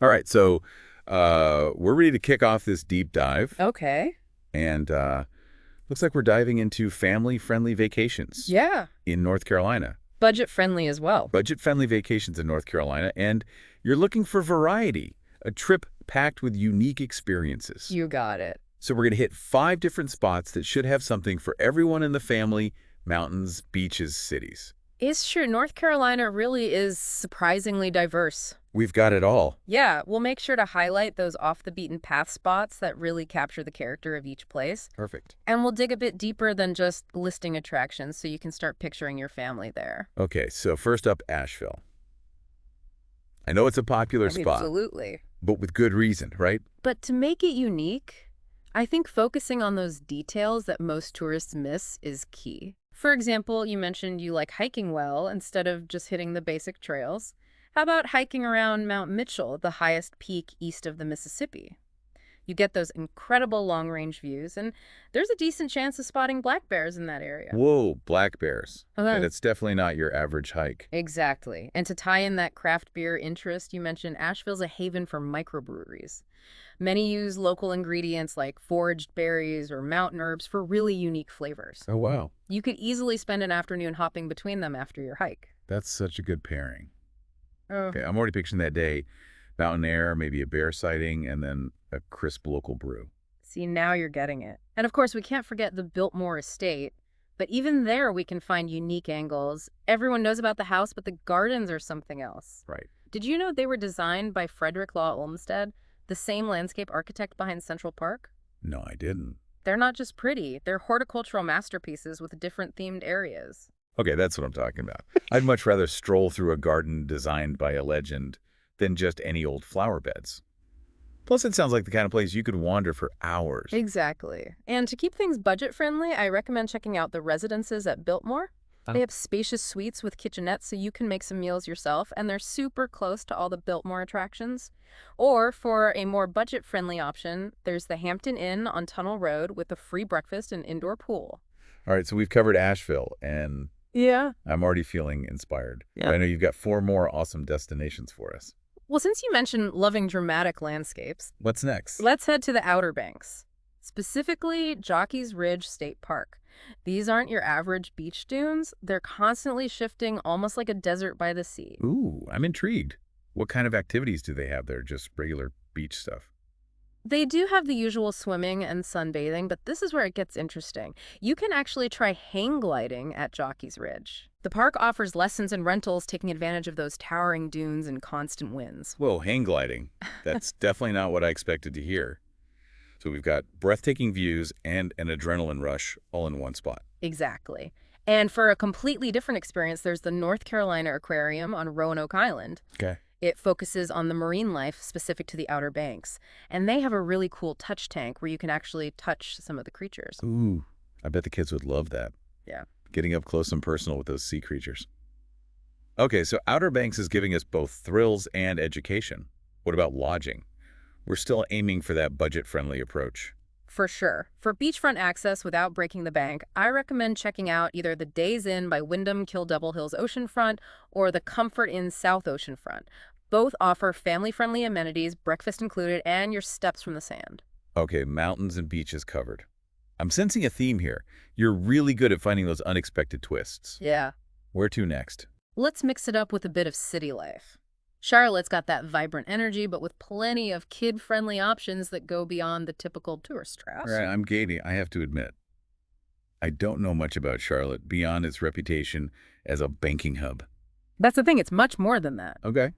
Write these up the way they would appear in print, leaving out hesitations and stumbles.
All right, so we're ready to kick off this deep dive, Okay. and looks like we're diving into family-friendly vacations Yeah. in North Carolina. Budget friendly as well. Budget-friendly vacations in North Carolina, and you're looking for variety, a trip packed with unique experiences. You got it. So we're going to hit 5 different spots that should have something for everyone in the family: mountains, beaches, cities. It's true. North Carolina really is surprisingly diverse. We've got it all. Yeah, we'll make sure to highlight those off the beaten path spots that really capture the character of each place. Perfect. And we'll dig a bit deeper than just listing attractions so you can start picturing your family there. Okay, so first up, Asheville. I know it's a popular spot, Absolutely. but with good reason, right? But to make it unique, I think focusing on those details that most tourists miss is key. For example, you mentioned you like hiking well instead of just hitting the basic trails. How about hiking around Mount Mitchell, the highest peak east of the Mississippi? You get those incredible long-range views, and there's a decent chance of spotting black bears in that area. Whoa, black bears. And Uh, it's definitely not your average hike. Exactly. And to tie in that craft beer interest, you mentioned Asheville's a haven for microbreweries. Many use local ingredients like foraged berries or mountain herbs for really unique flavors. Oh, wow. You could easily spend an afternoon hopping between them after your hike. That's such a good pairing. Oh. Okay, I'm already picturing that day. Mountain air, maybe a bear sighting, and then a crisp local brew. See, now you're getting it. And of course, we can't forget the Biltmore Estate. But even there, we can find unique angles. Everyone knows about the house, but the gardens are something else. Right. Did you know they were designed by Frederick Law Olmsted, the same landscape architect behind Central Park? No, I didn't. They're not just pretty, they're horticultural masterpieces with different themed areas. Okay, that's what I'm talking about. I'd much rather stroll through a garden designed by a legend than just any old flower beds. Plus, it sounds like the kind of place you could wander for hours. Exactly. And to keep things budget friendly, I recommend checking out the residences at Biltmore. They have spacious suites with kitchenettes so you can make some meals yourself, and they're super close to all the Biltmore attractions. Or for a more budget-friendly option, there's the Hampton Inn on Tunnel Road with a free breakfast and indoor pool. All right, so we've covered Asheville, and Yeah. I'm already feeling inspired. Yeah. I know you've got 4 more awesome destinations for us. Well, since you mentioned loving dramatic landscapes, What's next? let's head to the Outer Banks, specifically Jockey's Ridge State Park. These aren't your average beach dunes. They're constantly shifting, almost like a desert by the sea. Ooh, I'm intrigued. What kind of activities do they have there? Just regular beach stuff? They do have the usual swimming and sunbathing, but this is where it gets interesting. You can actually try hang gliding at Jockey's Ridge. The park offers lessons and rentals, taking advantage of those towering dunes and constant winds. Whoa, hang gliding. That's definitely not what I expected to hear. So we've got breathtaking views and an adrenaline rush all in one spot. Exactly. And for a completely different experience, there's the North Carolina Aquarium on Roanoke Island. Okay. It focuses on the marine life specific to the Outer Banks. And they have a really cool touch tank where you can actually touch some of the creatures. Ooh, I bet the kids would love that. Yeah. Getting up close and personal with those sea creatures. Okay, so Outer Banks is giving us both thrills and education. What about lodging? We're still aiming for that budget-friendly approach. For sure. For beachfront access without breaking the bank, I recommend checking out either the Days Inn by Wyndham Kill Double Hills Oceanfront or the Comfort Inn South Oceanfront. Both offer family-friendly amenities, breakfast included, and your steps from the sand. Okay, mountains and beaches covered. I'm sensing a theme here. You're really good at finding those unexpected twists. Yeah. Where to next? Let's mix it up with a bit of city life. Charlotte's got that vibrant energy, but with plenty of kid-friendly options that go beyond the typical tourist traps. All right, I'm Katie. I have to admit, I don't know much about Charlotte beyond its reputation as a banking hub. That's the thing, it's much more than that. Okay.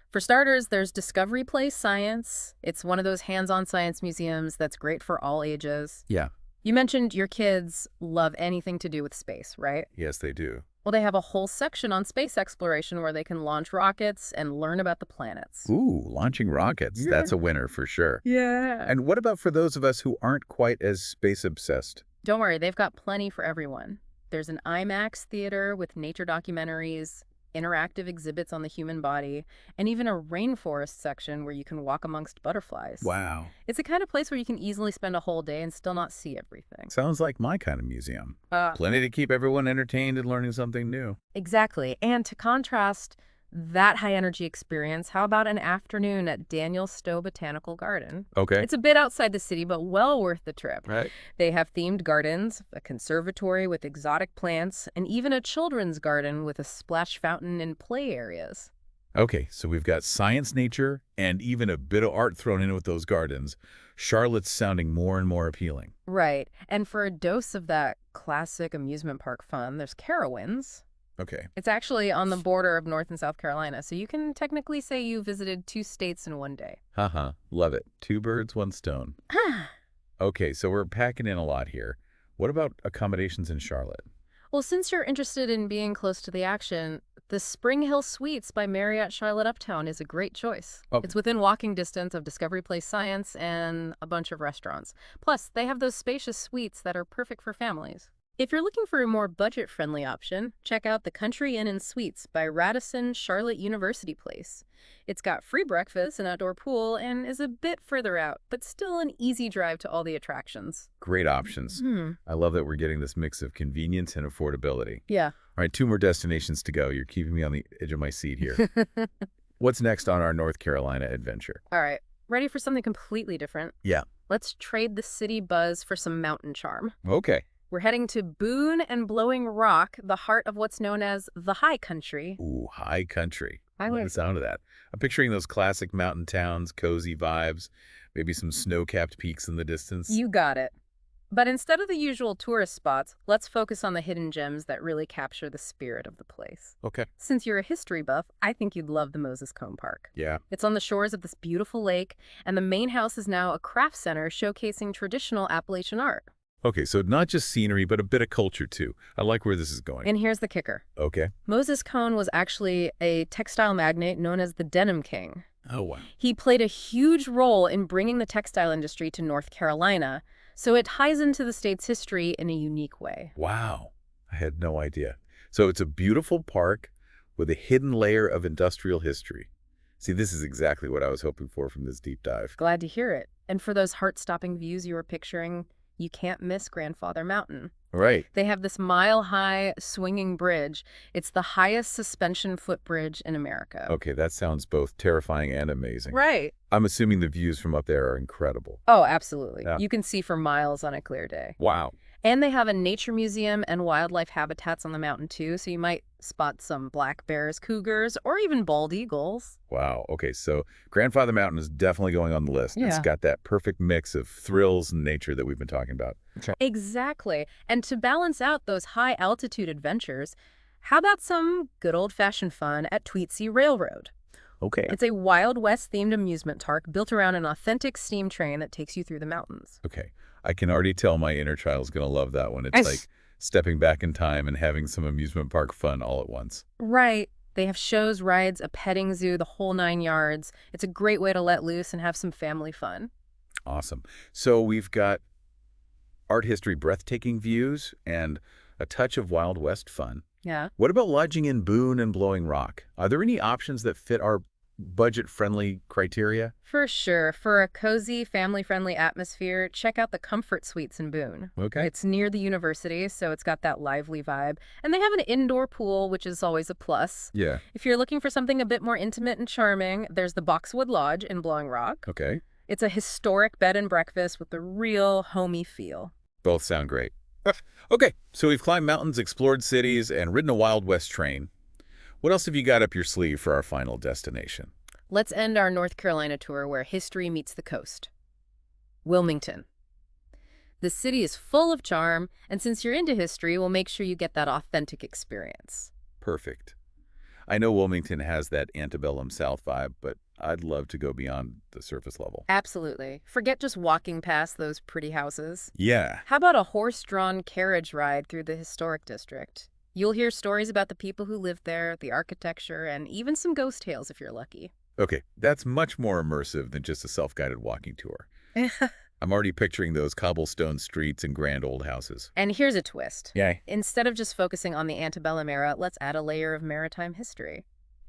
For starters, there's Discovery Place Science. It's one of those hands-on science museums that's great for all ages. Yeah. You mentioned your kids love anything to do with space, right? Yes, they do. Well, they have a whole section on space exploration where they can launch rockets and learn about the planets. Ooh, launching rockets. Yeah. That's a winner for sure. Yeah. And what about for those of us who aren't quite as space obsessed? Don't worry, they've got plenty for everyone. There's an IMAX theater with nature documentaries, interactive exhibits on the human body, and even a rainforest section where you can walk amongst butterflies. Wow. It's the kind of place where you can easily spend a whole day and still not see everything. Sounds like my kind of museum. Uh, Plenty to keep everyone entertained and learning something new. exactly. And to contrast, That high-energy experience, how about an afternoon at Daniel Stowe Botanical Garden? Okay. It's a bit outside the city, but well worth the trip. Right. They have themed gardens, a conservatory with exotic plants, and even a children's garden with a splash fountain and play areas. Okay, so we've got science, nature, and even a bit of art thrown in with those gardens. Charlotte's sounding more and more appealing. Right. And for a dose of that classic amusement park fun, there's Carowinds. Okay. It's actually on the border of North and South Carolina, so you can technically say you visited 2 states in one day. Haha, love it. Two birds, one stone. Okay, so we're packing in a lot here. What about accommodations in Charlotte? Well, since you're interested in being close to the action, the Spring Hill Suites by Marriott Charlotte Uptown is a great choice. Oh. It's within walking distance of Discovery Place Science and a bunch of restaurants. Plus, they have those spacious suites that are perfect for families. If you're looking for a more budget-friendly option, check out the Country Inn and Suites by Radisson Charlotte University Place. It's got free breakfast, an outdoor pool, and is a bit further out, but still an easy drive to all the attractions. Great options. Hmm. I love that we're getting this mix of convenience and affordability. Yeah. All right, 2 more destinations to go. You're keeping me on the edge of my seat here. What's next on our North Carolina adventure? All right. Ready for something completely different? Yeah. Let's trade the city buzz for some mountain charm. Okay. We're heading to Boone and Blowing Rock, the heart of what's known as the High Country. Ooh, high country. I I like the like- sound of that. I'm picturing those classic mountain towns, cozy vibes, maybe some snow-capped peaks in the distance. You got it. But instead of the usual tourist spots, let's focus on the hidden gems that really capture the spirit of the place. Okay. Since you're a history buff, I think you'd love the Moses Cone Park. Yeah. It's on the shores of this beautiful lake, and the main house is now a craft center showcasing traditional Appalachian art. Okay, so not just scenery, but a bit of culture, too. I like where this is going. And here's the kicker. Okay. Moses Cone was actually a textile magnate known as the Denim King. Oh, wow. He played a huge role in bringing the textile industry to North Carolina, so it ties into the state's history in a unique way. Wow. I had no idea. So it's a beautiful park with a hidden layer of industrial history. See, this is exactly what I was hoping for from this deep dive. Glad to hear it. And for those heart-stopping views you were picturing, you can't miss Grandfather Mountain. Right. They have this mile-high swinging bridge. It's the highest suspension footbridge in America. Okay, that sounds both terrifying and amazing. Right. I'm assuming the views from up there are incredible. Oh, absolutely. Yeah. You can see for miles on a clear day. Wow. And they have a nature museum and wildlife habitats on the mountain, too, so you might spot some black bears, cougars, or even bald eagles. Wow. Okay, so Grandfather Mountain is definitely going on the list. It's Yeah. got that perfect mix of thrills and nature that we've been talking about. Exactly. And to balance out those high-altitude adventures, how about some good old-fashioned fun at Tweetsea Railroad? Okay. It's a Wild West-themed amusement park built around an authentic steam train that takes you through the mountains. Okay. I can already tell my inner child's going to love that one. It's Yes. like stepping back in time and having some amusement park fun all at once. Right. They have shows, rides, a petting zoo, the whole 9 yards. It's a great way to let loose and have some family fun. Awesome. So we've got art history breathtaking views and a touch of Wild West fun. Yeah. What about lodging in Boone and Blowing Rock? Are there any options that fit our budget-friendly criteria? For sure. For a cozy, family-friendly atmosphere, check out the Comfort Suites in Boone. Okay. It's near the university, so it's got that lively vibe. And they have an indoor pool, which is always a plus. Yeah. If you're looking for something a bit more intimate and charming, there's the Boxwood Lodge in Blowing Rock. Okay. It's a historic bed and breakfast with a real homey feel. Both sound great. Okay, so we've climbed mountains, explored cities, and ridden a Wild West train. What else have you got up your sleeve for our final destination? Let's end our North Carolina tour where history meets the coast. Wilmington. The city is full of charm, and since you're into history, we'll make sure you get that authentic experience. Perfect. I know Wilmington has that antebellum South vibe, but I'd love to go beyond the surface level. Absolutely. Forget just walking past those pretty houses. Yeah. How about a horse-drawn carriage ride through the historic district? You'll hear stories about the people who lived there, the architecture, and even some ghost tales if you're lucky. Okay, that's much more immersive than just a self-guided walking tour. I'm already picturing those cobblestone streets and grand old houses. And here's a twist. Yay. Instead of just focusing on the antebellum era, let's add a layer of maritime history.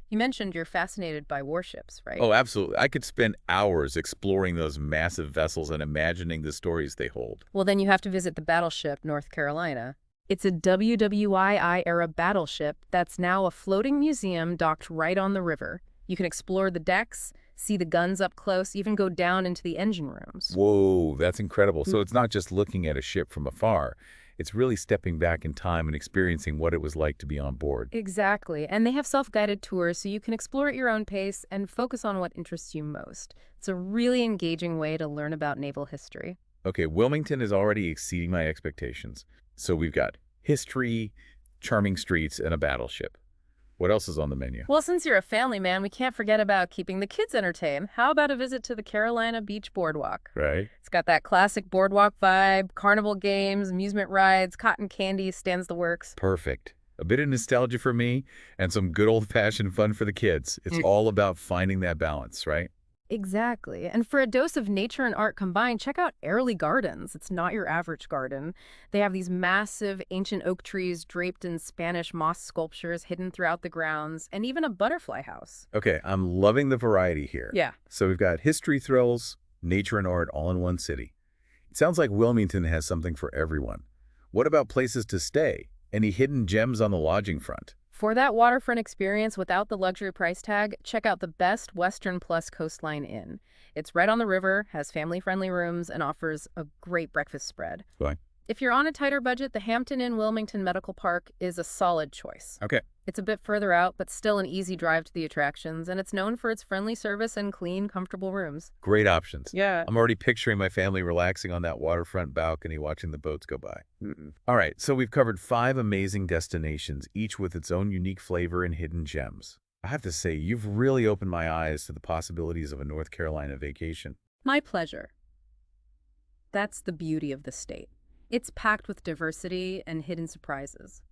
You mentioned you're fascinated by warships, right? Oh, absolutely. I could spend hours exploring those massive vessels and imagining the stories they hold. Well, then you have to visit the battleship North Carolina. It's a WWII-era battleship that's now a floating museum docked right on the river. You can explore the decks, see the guns up close, even go down into the engine rooms. Whoa, that's incredible. So it's not just looking at a ship from afar. It's really stepping back in time and experiencing what it was like to be on board. Exactly. And they have self-guided tours so you can explore at your own pace and focus on what interests you most. It's a really engaging way to learn about naval history. Okay, Wilmington is already exceeding my expectations. So we've got history, charming streets, and a battleship. What else is on the menu? Well, since you're a family man, we can't forget about keeping the kids entertained. How about a visit to the Carolina Beach Boardwalk? Right. It's got that classic boardwalk vibe, carnival games, amusement rides, cotton candy, stands the works. Perfect. A bit of nostalgia for me and some good old-fashioned fun for the kids. It's all about finding that balance, right? Exactly. And for a dose of nature and art combined, check out Airlie Gardens. It's not your average garden. They have these massive ancient oak trees draped in Spanish moss sculptures hidden throughout the grounds, and even a butterfly house. Okay, I'm loving the variety here. Yeah. So we've got history thrills, nature and art all in one city. It sounds like Wilmington has something for everyone. What about places to stay? Any hidden gems on the lodging front? For that waterfront experience without the luxury price tag, check out the Best Western Plus Coastline Inn. It's right on the river, has family-friendly rooms, and offers a great breakfast spread. Fine. If you're on a tighter budget, the Hampton Inn Wilmington Medical Park is a solid choice. Okay. It's a bit further out, but still an easy drive to the attractions, and it's known for its friendly service and clean, comfortable rooms. Great options. Yeah. I'm already picturing my family relaxing on that waterfront balcony watching the boats go by. All right, so we've covered 5 amazing destinations, each with its own unique flavor and hidden gems. I have to say, you've really opened my eyes to the possibilities of a North Carolina vacation. My pleasure. That's the beauty of the state. It's packed with diversity and hidden surprises.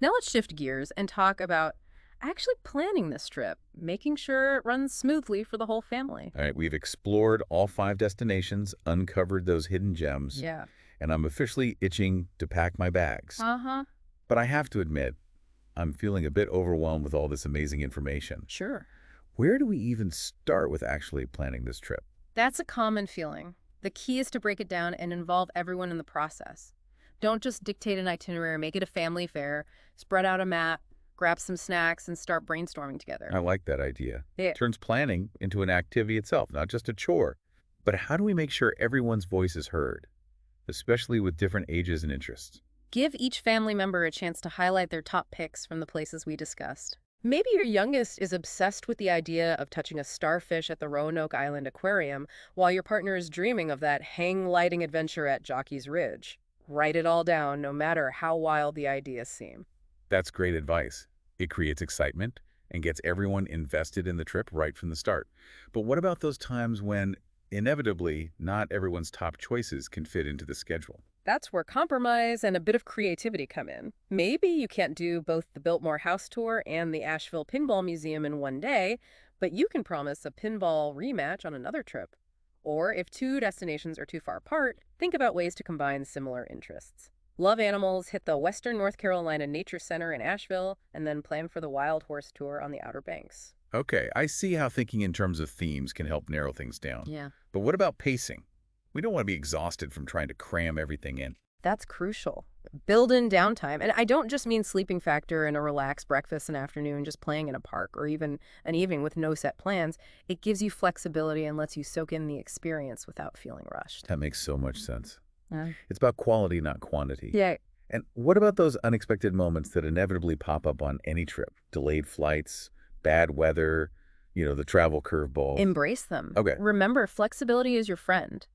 Now let's shift gears and talk about actually planning this trip, making sure it runs smoothly for the whole family. All right, we've explored all 5 destinations, uncovered those hidden gems, Yeah. and I'm officially itching to pack my bags. Uh-huh. But I have to admit, I'm feeling a bit overwhelmed with all this amazing information. Sure. Where do we even start with actually planning this trip? That's a common feeling. The key is to break it down and involve everyone in the process. Don't just dictate an itinerary, make it a family affair. Spread out a map, grab some snacks, and start brainstorming together. I like that idea. Yeah. It turns planning into an activity itself, not just a chore. But how do we make sure everyone's voice is heard, especially with different ages and interests? Give each family member a chance to highlight their top picks from the places we discussed. Maybe your youngest is obsessed with the idea of touching a starfish at the Roanoke Island Aquarium, while your partner is dreaming of that hang-gliding adventure at Jockey's Ridge. Write it all down, no matter how wild the ideas seem. That's great advice. It creates excitement and gets everyone invested in the trip right from the start. But what about those times when, inevitably, not everyone's top choices can fit into the schedule? That's where compromise and a bit of creativity come in. Maybe you can't do both the Biltmore House Tour and the Asheville Pinball Museum in one day, but you can promise a pinball rematch on another trip. Or if 2 destinations are too far apart, think about ways to combine similar interests. Love animals, hit the Western North Carolina Nature Center in Asheville, and then plan for the Wild Horse Tour on the Outer Banks. Okay, I see how thinking in terms of themes can help narrow things down. Yeah. But what about pacing? We don't want to be exhausted from trying to cram everything in. That's crucial. Build in downtime. And I don't just mean sleeping factor and a relaxed breakfast and afternoon just playing in a park or even an evening with no set plans. It gives you flexibility and lets you soak in the experience without feeling rushed. That makes so much sense. Yeah. It's about quality, not quantity. Yeah. And what about those unexpected moments that inevitably pop up on any trip? Delayed flights, bad weather, the travel curveball. Embrace them. Okay. Remember, flexibility is your friend.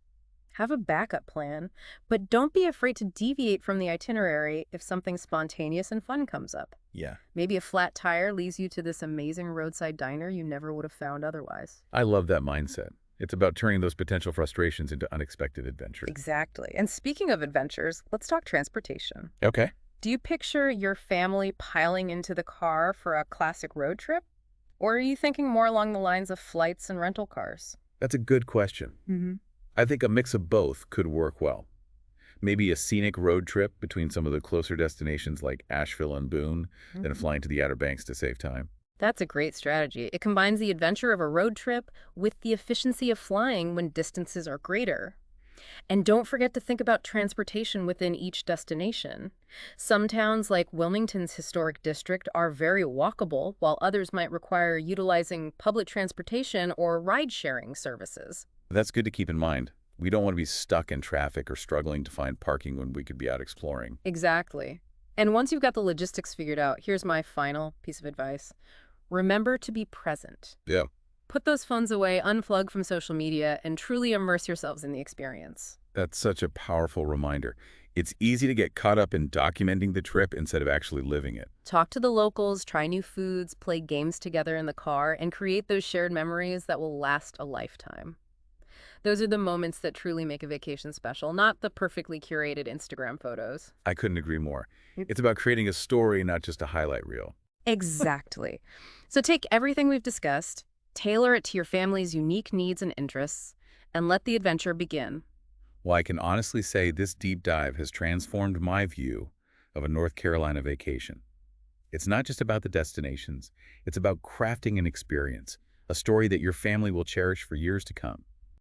Have a backup plan, but don't be afraid to deviate from the itinerary if something spontaneous and fun comes up. Yeah. Maybe a flat tire leads you to this amazing roadside diner you never would have found otherwise. I love that mindset. It's about turning those potential frustrations into unexpected adventures. Exactly. And speaking of adventures, let's talk transportation. Okay. Do you picture your family piling into the car for a classic road trip? Or are you thinking more along the lines of flights and rental cars? That's a good question. Mm-hmm. I think a mix of both could work well. Maybe a scenic road trip between some of the closer destinations like Asheville and Boone, then flying to the Outer Banks to save time. That's a great strategy. It combines the adventure of a road trip with the efficiency of flying when distances are greater. And don't forget to think about transportation within each destination. Some towns, like Wilmington's historic district, are very walkable, while others might require utilizing public transportation or ride-sharing services. That's good to keep in mind. We don't want to be stuck in traffic or struggling to find parking when we could be out exploring. Exactly. And once you've got the logistics figured out, here's my final piece of advice. Remember to be present. Yeah. Put those phones away, unplug from social media, and truly immerse yourselves in the experience. That's such a powerful reminder. It's easy to get caught up in documenting the trip instead of actually living it. Talk to the locals, try new foods, play games together in the car, and create those shared memories that will last a lifetime. Those are the moments that truly make a vacation special, not the perfectly curated Instagram photos. I couldn't agree more. It's about creating a story, not just a highlight reel. Exactly. So take everything we've discussed, tailor it to your family's unique needs and interests, and let the adventure begin. Well, I can honestly say this deep dive has transformed my view of a North Carolina vacation. It's not just about the destinations. It's about crafting an experience, a story that your family will cherish for years to come.